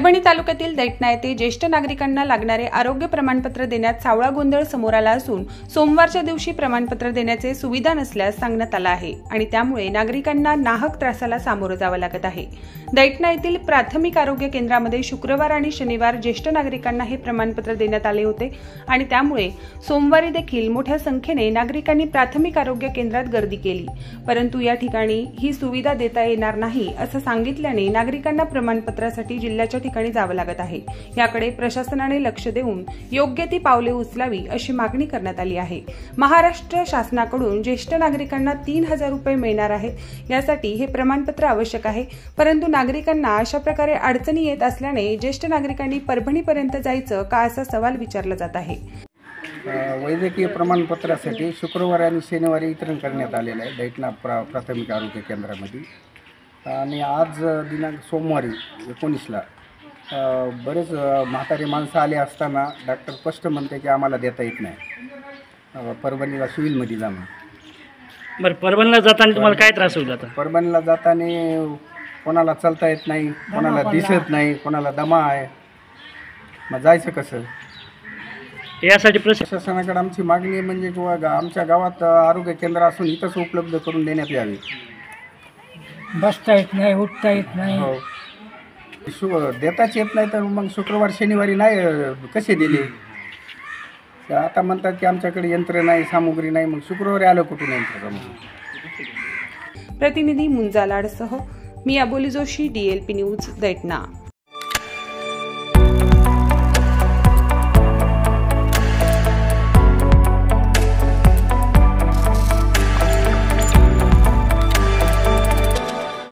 परभणी तालुक्यातील दैठणा येथे ज्येष्ठ नागरिकांना लागणारे आरोग्य प्रमाणपत्र देण्यात सावळा गोंधळ समोर आला असून सोमवारच्या दिवशी प्रमाणपत्र देण्याचे सुविधा नसल्यास सांगण्यात आलं आहे आणि त्यामुळे नागरिकांना नाहक त्रासाला सामोरं जावं लागत आहे। दैठणा येथील प्राथमिक आरोग्य केंद्रामध्ये शुक्रवार आणि शनिवार ज्येष्ठ नागरिकांना हे प्रमाणपत्र देण्यात आले होते आणि त्यामुळे सोमवारी देखील मोठ्या संख्येने नागरिकांनी प्राथमिक आरोग्य केंद्रात गर्दी केली, परंतु या ठिकाणी ही सुविधा देता येणार नाही असं सांगितल्याने नागरिकांना प्रमाणपत्रासाठी जिल्ह्याच्या ठिकाणी जावं लागत आहे। याकडे प्रशासनाने लक्ष देऊन योग्य ती पावले उचलावी अशी मागणी करण्यात आली आहे। महाराष्ट्र शासनाकडून ज्येष्ठ नागरिकांना 3000 रुपये मिळणार आहेत। यासाठी हे प्रमाणपत्र आवश्यक आहे, परंतु नागरिकांना अशा प्रकारे अडचणी येत असल्याने ज्येष्ठ नागरिकांनी परभणीपर्यंत जायचं का असा सवाल विचारला जात आहे। वैद्यकीय प्रमाणपत्रासाठी शुक्रवार आणि शनिवारी वितरण करण्यात आलेलं आहे दैठणा प्राथमिक आरोग्य केंद्रामध्ये आणि आज दिनांक सोमवारी 19ला बरेच म्हातारे माणसं आले असताना डॉक्टर स्पष्ट म्हणते की आम्हाला देता येत नाही, परभणीला सिव्हिलमध्ये जाणं। बरं, परभणीला जाताना तुम्हाला काय त्रास होईल? आता परभणीला जाताना कोणाला चालता येत नाही, कोणाला दिसत नाही, कोणाला दमा आहे, मग जायचं कसं? यासाठी प्रशासनाकडे आमची मागणी आहे म्हणजे किंवा आमच्या गावात आरोग्य केंद्र असून इथंच उपलब्ध करून देण्यात यावे। बसता येत नाही, उठता येत नाही, हो देताच येत नाही तर मग शुक्रवार शनिवारी नाही कसे दिले? आता म्हणतात की आमच्याकडे यंत्र नाही, सामुग्री नाही, मग शुक्रवारी आलं कुठून यंत्र? प्रतिनिधी मुंजा लाडसह मी अबोली जोशी, DLP न्यूज दैठणा।